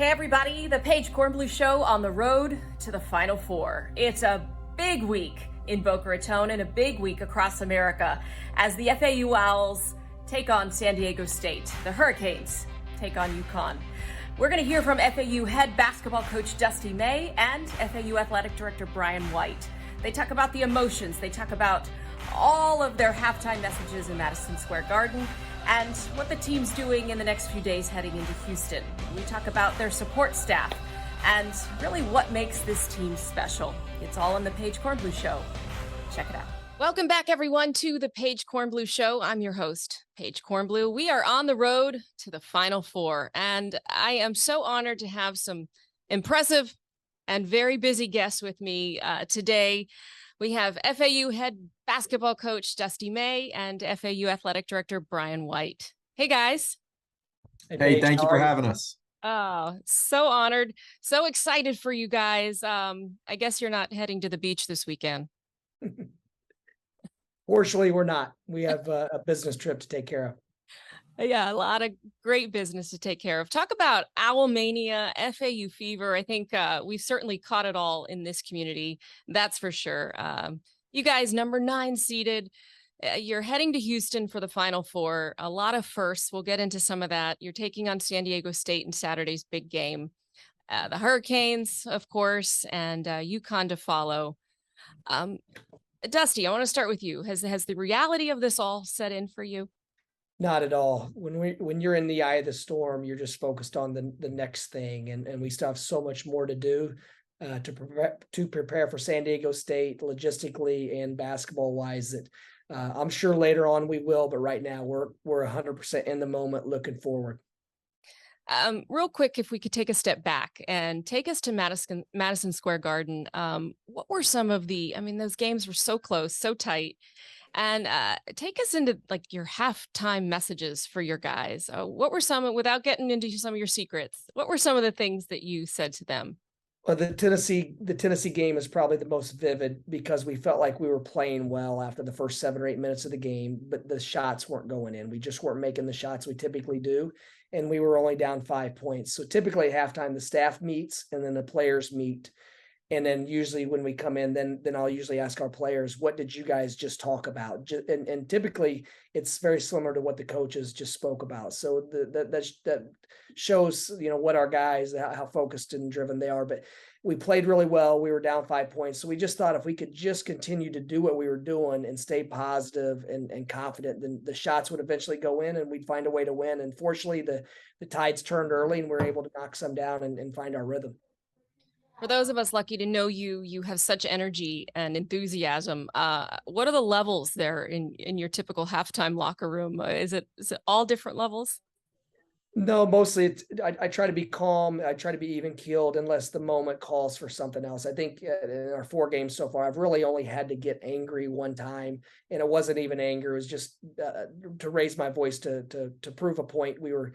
Hey everybody, the Paige Kornblue Show on the road to the Final Four. It's a big week in Boca Raton and a big week across America as the FAU Owls take on San Diego State. The Hurricanes take on UConn. We're going to hear from FAU head basketball coach Dusty May and FAU athletic director Brian White. They talk about the emotions. They talk about all of their halftime messages in Madison Square Garden and what the team's doing in the next few days heading into Houston. We talk about their support staff and really what makes this team special. It's all on the Paige Kornblue Show. Check it out. Welcome back, everyone, to the Paige Kornblue Show. I'm your host, Paige Kornblue. We are on the road to the Final Four, and I am so honored to have some impressive and very busy guests with me today. We have FAU head basketball coach Dusty May and FAU athletic director Brian White. Hey, guys. Hey, thank you for having us. Oh, so honored. So excited for you guys. I guess you're not heading to the beach this weekend. Fortunately, we're not. We have a business trip to take care of. Yeah, a lot of great business to take care of. Talk about Owl Mania, FAU fever. I think we've certainly caught it all in this community. That's for sure. You guys, number 9 seeded. You're heading to Houston for the Final Four. A lot of firsts. We'll get into some of that. You're taking on San Diego State in Saturday's big game. The Hurricanes, of course, and UConn to follow. Dusty, I want to start with you. Has the reality of this all set in for you? Not at all. When you're in the eye of the storm, you're just focused on the next thing, and we still have so much more to do to prepare for San Diego State logistically and basketball wise. That I'm sure later on we will, but right now we're 100% in the moment, looking forward. Real quick, if we could take a step back and take us to Madison Square Garden. What were some of those games were so close, so tight. And take us into like your halftime messages for your guys. What were some, without getting into some of your secrets, what were some of the things that you said to them? Well, the Tennessee game is probably the most vivid because we felt like we were playing well after the first 7 or 8 minutes of the game, but the shots weren't going in. We just weren't making the shots we typically do. And we were only down 5 points. So typically at halftime, the staff meets and then the players meet. And then usually when we come in, then I'll usually ask our players, what did you guys just talk about? And typically it's very similar to what the coaches just spoke about. So that shows, what our guys, how focused and driven they are. But we played really well. We were down 5 points. So we just thought if we could just continue to do what we were doing and stay positive and confident, then the shots would eventually go in and we'd find a way to win. And fortunately, the tides turned early and we were able to knock some down and find our rhythm. For those of us lucky to know you, you have such energy and enthusiasm. What are the levels there in your typical halftime locker room? Is it all different levels? No, mostly I try to be calm. I try to be even keeled unless the moment calls for something else. I think in our 4 games so far, I've really only had to get angry one time, and it wasn't even anger. It was just to raise my voice to prove a point. We were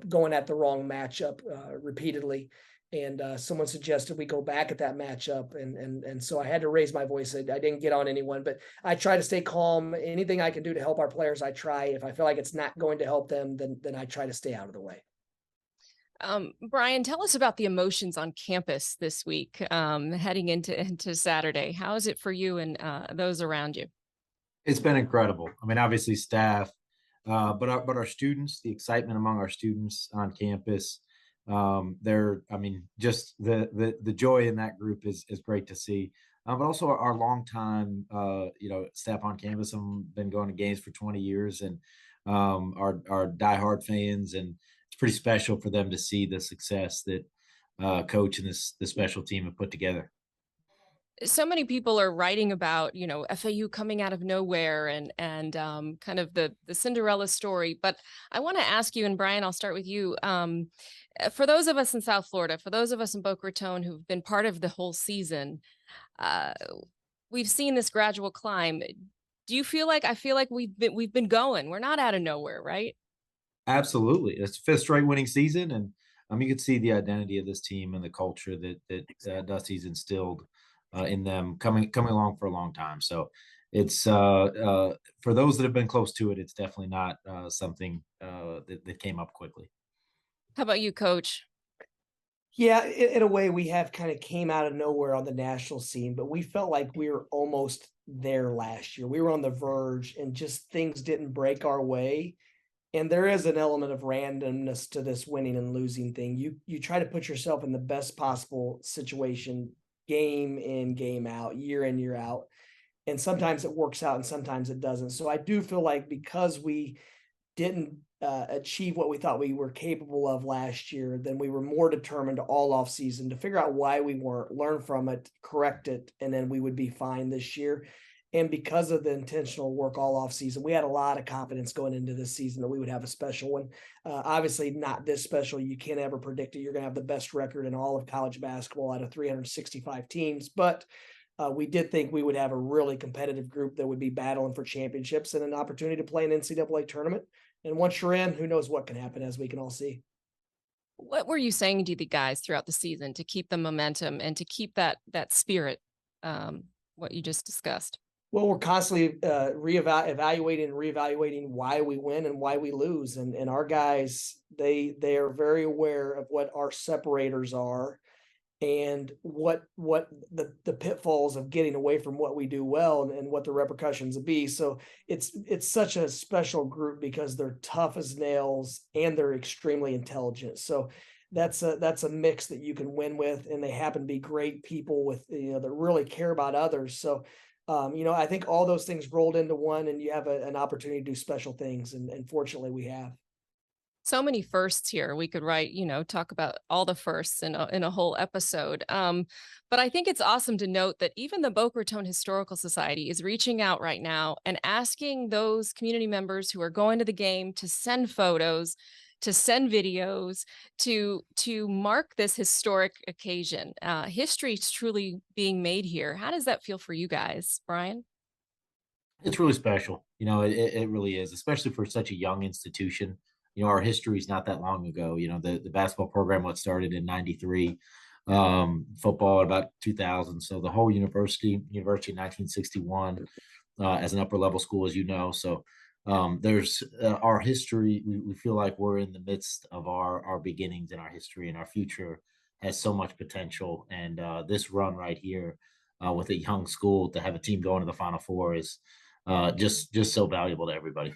going at the wrong matchup repeatedly. And someone suggested we go back at that matchup. And so I had to raise my voice. I didn't get on anyone, but I try to stay calm. Anything I can do to help our players, I try. If I feel like it's not going to help them, then I try to stay out of the way. Brian, tell us about the emotions on campus this week, heading into Saturday. How is it for you and those around you? It's been incredible. I mean, obviously staff, but our students, the excitement among our students on campus. Just the joy in that group is great to see. But also our longtime, staff on campus have been going to games for 20 years and our diehard fans. And it's pretty special for them to see the success that coach and this special team have put together. So many people are writing about, FAU coming out of nowhere and kind of the Cinderella story. But I want to ask you, and Brian, I'll start with you. For those of us in South Florida, for those of us in Boca Raton who've been part of the whole season, we've seen this gradual climb. Do you feel like we've been going? We're not out of nowhere, right? Absolutely, it's the 5th straight winning season, and you can see the identity of this team and the culture that Dusty's instilled in them coming along for a long time. So it's for those that have been close to it, it's definitely not something that came up quickly. How about you, Coach? Yeah, in a way, we have kind of came out of nowhere on the national scene, but we felt like we were almost there last year. We were on the verge, and just things didn't break our way. And there is an element of randomness to this winning and losing thing. You try to put yourself in the best possible situation, game in, game out, year in, year out. And sometimes it works out and sometimes it doesn't. So I do feel like because we didn't achieve what we thought we were capable of last year, then we were more determined all off season to figure out why we weren't, learn from it, correct it, and then we would be fine this year. And because of the intentional work all off season, we had a lot of confidence going into this season that we would have a special one. Obviously, not this special. You can't ever predict it. You're going to have the best record in all of college basketball out of 365 teams. But we did think we would have a really competitive group that would be battling for championships and an opportunity to play an NCAA tournament. And once you're in, who knows what can happen, as we can all see. What were you saying to the guys throughout the season to keep the momentum and to keep that spirit, what you just discussed? Well, we're constantly evaluating and reevaluating why we win and why we lose. And our guys, they are very aware of what our separators are and what the pitfalls of getting away from what we do well, and what the repercussions will be. So it's such a special group because they're tough as nails and they're extremely intelligent. So that's a mix that you can win with, and they happen to be great people with, that really care about others. So I think all those things rolled into one, and you have an opportunity to do special things, and fortunately we have. So many firsts here. We could write, talk about all the firsts in a whole episode. But I think it's awesome to note that even the Boca Raton Historical Society is reaching out right now and asking those community members who are going to the game to send photos, to send videos, to mark this historic occasion. History is truly being made here. How does that feel for you guys, Brian? It's really special. It really is, especially for such a young institution. Our history is not that long ago. The basketball program was started in 93, football about 2000. So the whole university in 1961 as an upper level school, as you know. So there's our history. We feel like we're in the midst of our beginnings in our history, and our future has so much potential. And this run right here with a young school to have a team going to the Final Four is just so valuable to everybody.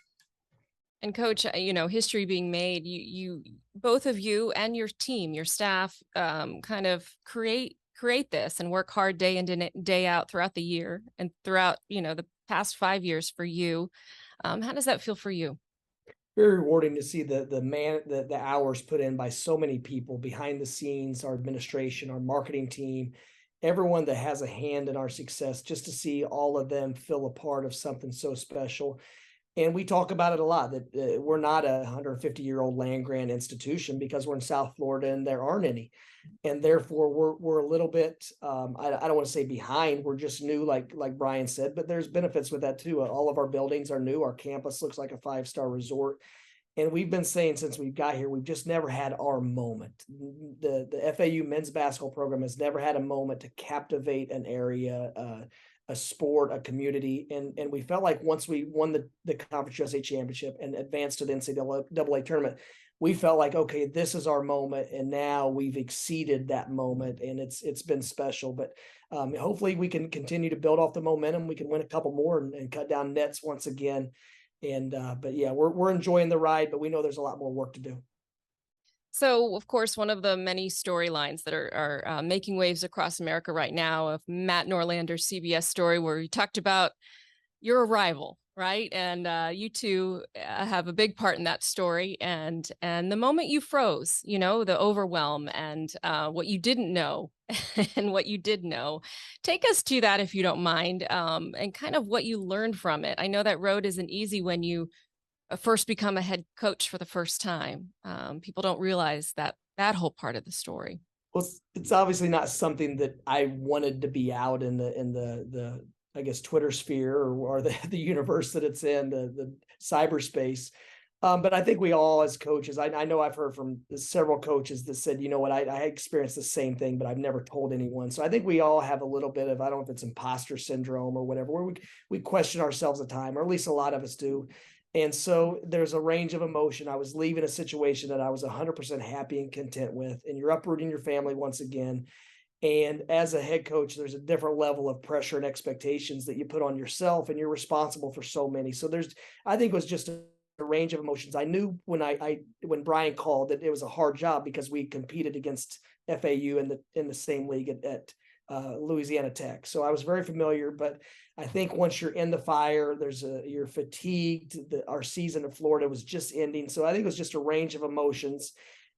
And Coach, history being made, you both of you and your team, your staff, kind of create this and work hard day in and day out throughout the year and throughout, the past 5 years for you. How does that feel for you? Very rewarding to see the hours put in by so many people behind the scenes, our administration, our marketing team, everyone that has a hand in our success, just to see all of them feel a part of something so special. And we talk about it a lot, that we're not a 150-year-old land grant institution because we're in South Florida and there aren't any. And therefore we're a little bit, I don't want to say behind, we're just new, like Brian said, but there's benefits with that too. All of our buildings are new. Our campus looks like a 5-star resort. And we've been saying since we got here, we've just never had our moment. The FAU men's basketball program has never had a moment to captivate an area, a sport, a community. And we felt like once we won the Conference USA Championship and advanced to the NCAA Tournament, we felt like, okay, this is our moment. And now we've exceeded that moment, and it's been special. But hopefully we can continue to build off the momentum. We can win a couple more and cut down nets once again. And but yeah, we're enjoying the ride, but we know there's a lot more work to do. So, of course, one of the many storylines that are making waves across America right now, of Matt Norlander's CBS story, where he talked about your arrival, right? And you two have a big part in that story. And the moment you froze, the overwhelm and what you didn't know and what you did know. Take us to that, if you don't mind, and kind of what you learned from it. I know that road isn't easy when you first become a head coach for the first time. People don't realize that whole part of the story. Well, it's obviously not something that I wanted to be out in the I guess Twitter sphere or the universe that it's in, the cyberspace. But I think we all, as coaches, I know I've heard from several coaches that said, you know what, I experienced the same thing, but I've never told anyone. So I think we all have a little bit of, I don't know if it's imposter syndrome or whatever, where we question ourselves at time, or at least a lot of us do. And so there's a range of emotion. I was leaving a situation that I was 100% happy and content with, and you're uprooting your family once again. And as a head coach, there's a different level of pressure and expectations that you put on yourself, and you're responsible for so many. So I think it was just a range of emotions. I knew when Brian called that it was a hard job because we competed against FAU in the same league at Louisiana Tech. So I was very familiar, but I think once you're in the fire, you're fatigued. Our season in Florida was just ending. So I think it was just a range of emotions.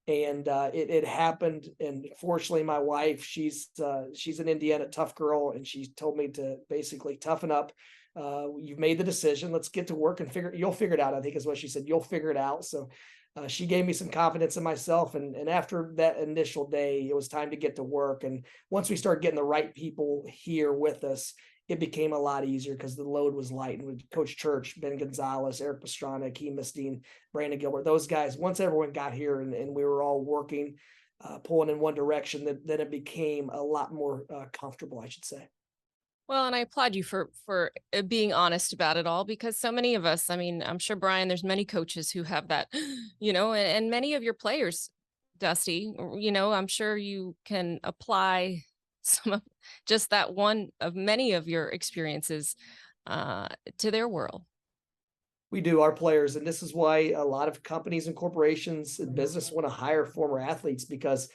And it happened. And fortunately, my wife, she's an Indiana tough girl, and she told me to basically toughen up. You've made the decision. Let's get to work and you'll figure it out, I think is what she said. You'll figure it out. So she gave me some confidence in myself. And after that initial day, it was time to get to work. And once we started getting the right people here with us, it became a lot easier because the load was light. And with Coach Church, Ben Gonzalez, Eric Pastrana, Akeem Mistine, Brandon Gilbert, those guys, once everyone got here and we were all working, pulling in one direction, then it became a lot more comfortable, I should say. Well, and I applaud you for being honest about it all, because so many of us, I mean, I'm sure, Brian, there's many coaches who have that, and many of your players, Dusty, I'm sure you can apply some of just that one of many of your experiences to their world. We do, our players. And this is why a lot of companies and corporations and business want to hire former athletes, because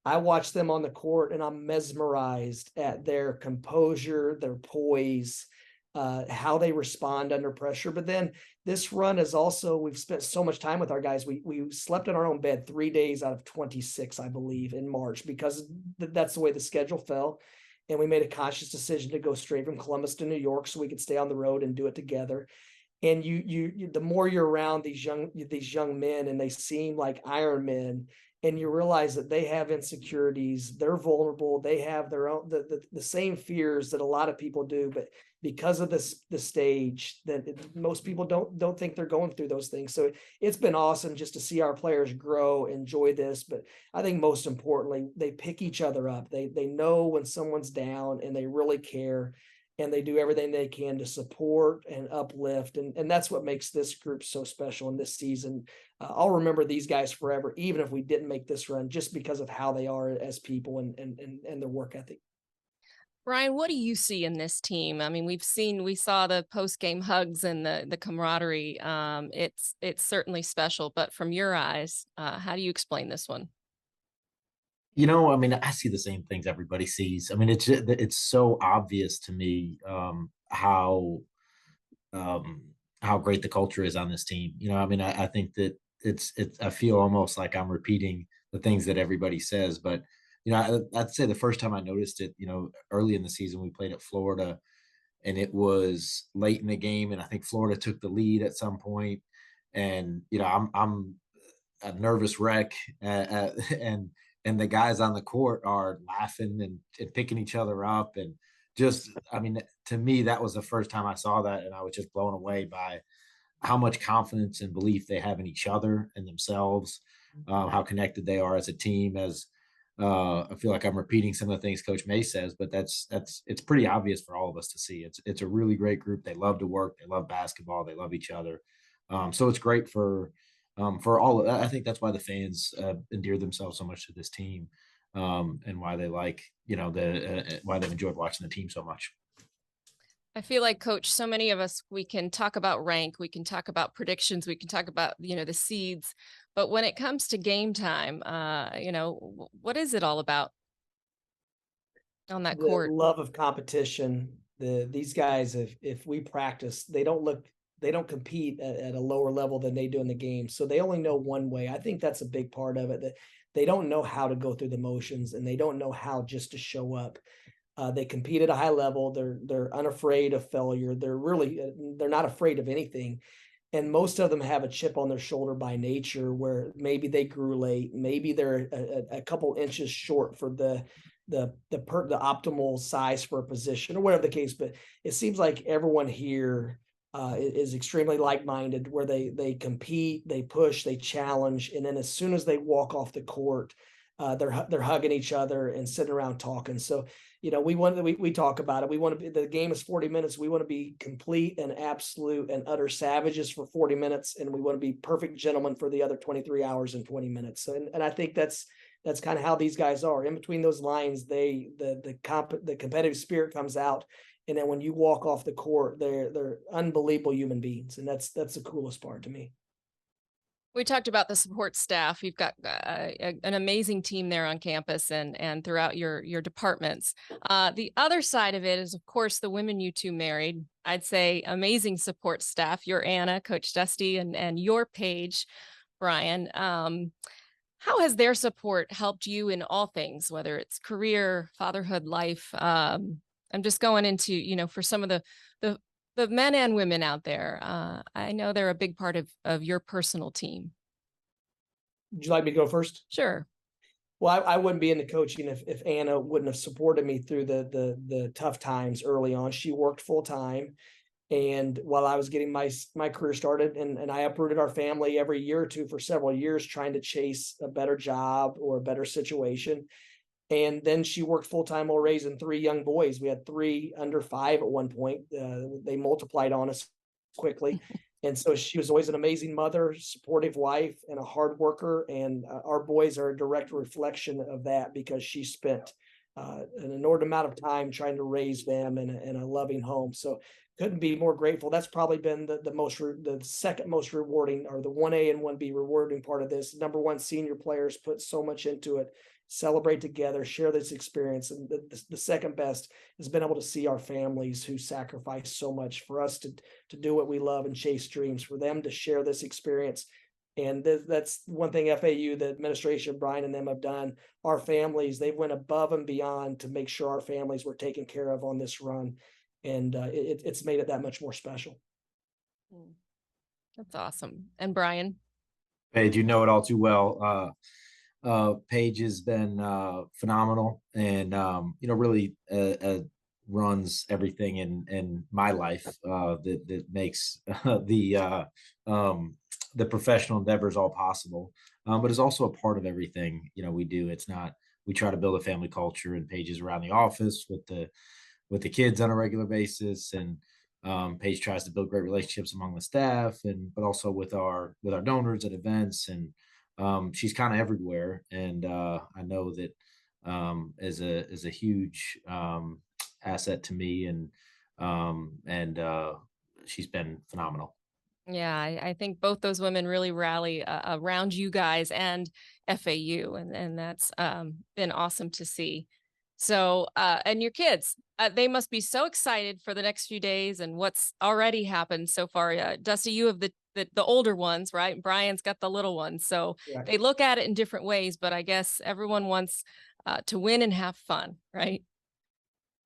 I watch them on the court and I'm mesmerized at their composure, their poise, how they respond under pressure. But then this run is also, we've spent so much time with our guys. We slept in our own bed 3 days out of 26, I believe, in March, because that's the way the schedule fell. And we made a conscious decision to go straight from Columbus to New York so we could stay on the road and do it together. And you the more you're around these young men, and they seem like Iron Men, and you realize that they have insecurities, they're vulnerable, they have their own the same fears that a lot of people do, but because of the stage, that most people don't think they're going through those things. So it's been awesome just to see our players grow, enjoy this. But I think most importantly, they pick each other up. They know when someone's down, and they really care. And they do everything they can to support and uplift. And that's what makes this group so special in this season. I'll remember these guys forever, even if we didn't make this run, just because of how they are as people and their work ethic. Brian, what do you see in this team? I mean, we saw the post-game hugs and the camaraderie. It's certainly special, but from your eyes, how do you explain this one? I mean, I see the same things everybody sees. I mean, it's so obvious to me how great the culture is on this team. I mean, I think that I feel almost like I'm repeating the things that everybody says, but I'd say the first time I noticed it, early in the season, we played at Florida, and it was late in the game, and I think Florida took the lead at some point, and I'm a nervous wreck, and the guys on the court are laughing and picking each other up, and just, I mean, to me, that was the first time I saw that, and I was just blown away by how much confidence and belief they have in each other and themselves, how connected they are as a team. As I feel like I'm repeating some of the things Coach May says, but it's pretty obvious for all of us to see. It's a really great group. They love to work. They love basketball. They love each other. So it's great for all. I think that's why the fans endear themselves so much to this team, and why they like, why they've enjoyed watching the team so much. I feel like, Coach, so many of us, we can talk about rank, we can talk about predictions, we can talk about, the seeds, but when it comes to game time, what is it all about on that court? The love of competition. These guys, if we practice, they don't compete at a lower level than they do in the game. So they only know one way. I think that's a big part of it, that they don't know how to go through the motions, and they don't know how just to show up. They compete at a high level. They're unafraid of failure. They're not afraid of anything. And most of them have a chip on their shoulder by nature, where maybe they grew late. Maybe they're a couple inches short for the optimal size for a position, or whatever the case. But it seems like everyone here is extremely like-minded, where they compete, they push, they challenge. And then as soon as they walk off the court, they're hugging each other and sitting around talking. So, we talk about it. We want to be, the game is 40 minutes. We want to be complete and absolute and utter savages for 40 minutes. And we want to be perfect gentlemen for the other 23 hours and 20 minutes. And I think that's kind of how these guys are. In between those lines, the competitive spirit comes out. And then when you walk off the court, they're unbelievable human beings. And that's the coolest part to me. We talked about the support staff. You've got an amazing team there on campus and throughout your departments. The other side of it is, of course, the women you two married. I'd say amazing support staff. Your Anna, Coach Dusty, and your Paige, Brian. How has their support helped you in all things, whether it's career, fatherhood, life? I'm just going into, for some of the men and women out there. I know they're a big part of your personal team. Would you like me to go first? Sure. Well, I wouldn't be into coaching if Anna wouldn't have supported me through the tough times early on. She worked full time. And while I was getting my career started, and I uprooted our family every year or two for several years, trying to chase a better job or a better situation. And then she worked full time while raising 3 young boys. We had 3 under 5 at one point. They multiplied on us quickly. And so she was always an amazing mother, supportive wife, and a hard worker. And our boys are a direct reflection of that, because she spent an inordinate amount of time trying to raise them in a loving home. So couldn't be more grateful. That's probably been the second most rewarding, or the 1A and 1B rewarding part of this. Number one, senior players put so much into it, celebrate together, share this experience. And the second best has been able to see our families who sacrifice so much for us to do what we love and chase dreams, for them to share this experience. And that's one thing FAU, the administration, Brian and them have done. Our families, they've went above and beyond to make sure our families were taken care of on this run. And it's made it that much more special. That's awesome. And Brian? Paige, you know it all too well. Paige has been phenomenal, and really runs everything in my life that makes the professional endeavors all possible, but is also a part of everything we do. It's not, we try to build a family culture, and Paige is around the office with the kids on a regular basis, and Paige tries to build great relationships among the staff, but also with our donors at events, and she's kind of everywhere. And I know that is a huge asset to me, and she's been phenomenal. Yeah, I think both those women really rally around you guys and FAU, and that's been awesome to see. So, and your kids, they must be so excited for the next few days and what's already happened so far. Dusty, you have the older ones, right? Brian's got the little ones. So Right. They look at it in different ways, but I guess everyone wants to win and have fun, right?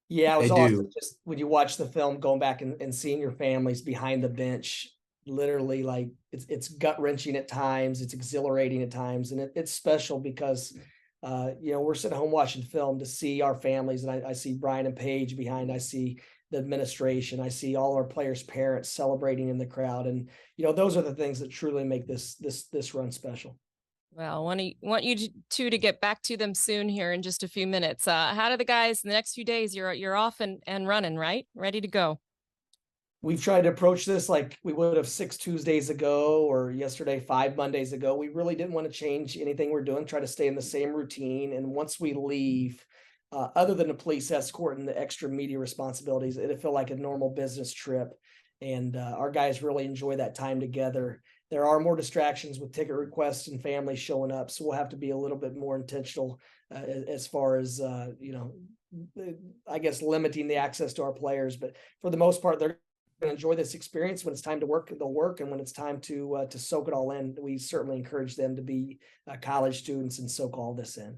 Yeah, it was They awesome. do. Just when you watch the film, going back and seeing your families behind the bench, literally, like it's gut wrenching at times, it's exhilarating at times, and it's special because we're sitting home watching film to see our families, and I see Brian and Paige behind. I see the administration. I see all our players' parents celebrating in the crowd, and those are the things that truly make this run special. Well, want you two to get back to them soon here in just a few minutes. How do the guys in the next few days? You're off and running, right? Ready to go. We've tried to approach this like we would have 6 Tuesdays ago, or yesterday, 5 Mondays ago. We really didn't want to change anything we're doing, try to stay in the same routine. And once we leave, other than the police escort and the extra media responsibilities, it'll feel like a normal business trip. And our guys really enjoy that time together. There are more distractions with ticket requests and families showing up, so we'll have to be a little bit more intentional as far as I guess limiting the access to our players. But for the most part, they're going to enjoy this experience. When it's time to work, they'll work, and when it's time to soak it all in, we certainly encourage them to be college students and soak all this in.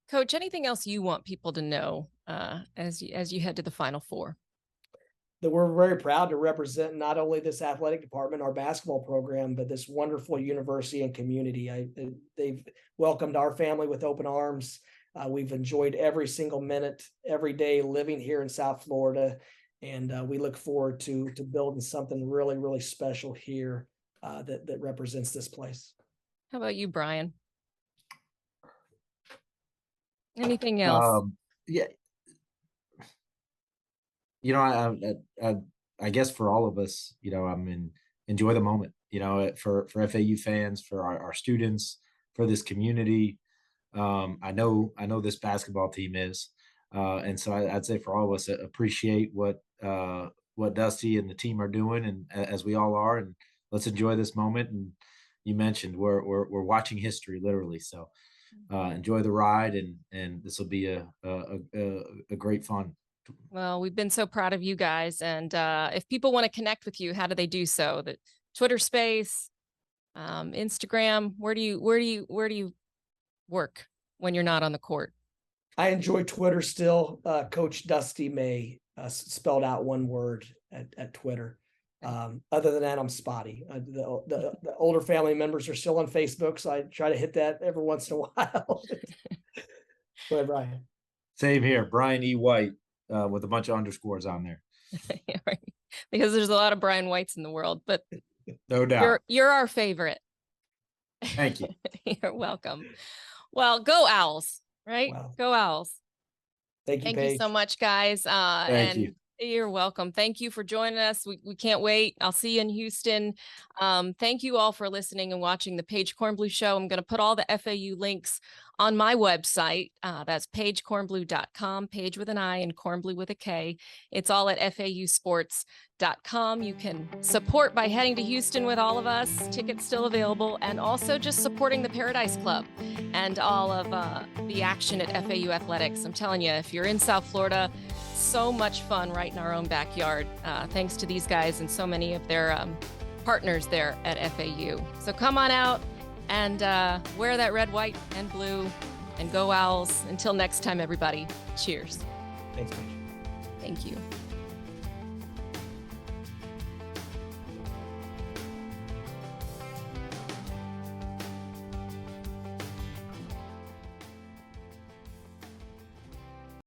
Coach, anything else you want people to know as you head to the Final Four? That we're very proud to represent not only this athletic department, our basketball program, but this wonderful university and community. They've welcomed our family with open arms. We've enjoyed every single minute, every day living here in South Florida. And we look forward to building something really, really special here that represents this place. How about you, Brian? Anything else? Yeah, I guess for all of us, enjoy the moment, for FAU fans, for our students, for this community. I know this basketball team is, and so I'd say for all of us, appreciate what Dusty and the team are doing, and as we all are, and let's enjoy this moment. And you mentioned we're watching history literally, so enjoy the ride, and this will be a great fun. Well, we've been so proud of you guys. And if people want to connect with you, how do they do so? The Twitter space, Instagram, where do you work when you're not on the court? I enjoy Twitter still. Coach Dusty May, spelled out one word at Twitter. Other than that, I'm spotty. The older family members are still on Facebook, so I try to hit that every once in a while. Go ahead, Brian. Same here, Brian E. White, with a bunch of underscores on there. Yeah, right. Because there's a lot of Brian Whites in the world, but no doubt you're our favorite. Thank you. You're welcome. Well, go Owls, right? Wow. Go Owls. Thank you so much, guys. Thank you. You're welcome. Thank you for joining us. We can't wait. I'll see you in Houston. Thank you all for listening and watching the Paige Kornblue Show. I'm going to put all the FAU links on my website. That's paigekornblue.com, Paige with an I and Kornblue with a K. It's all at FAUsports.com. You can support by heading to Houston with all of us. Tickets still available. And also just supporting the Paradise Club and all of the action at FAU Athletics. I'm telling you, if you're in South Florida, so much fun right in our own backyard, thanks to these guys and so many of their partners there at FAU. So come on out and wear that red, white, and blue, and go Owls. Until next time, everybody. Cheers. Thanks, Paige. Thank you.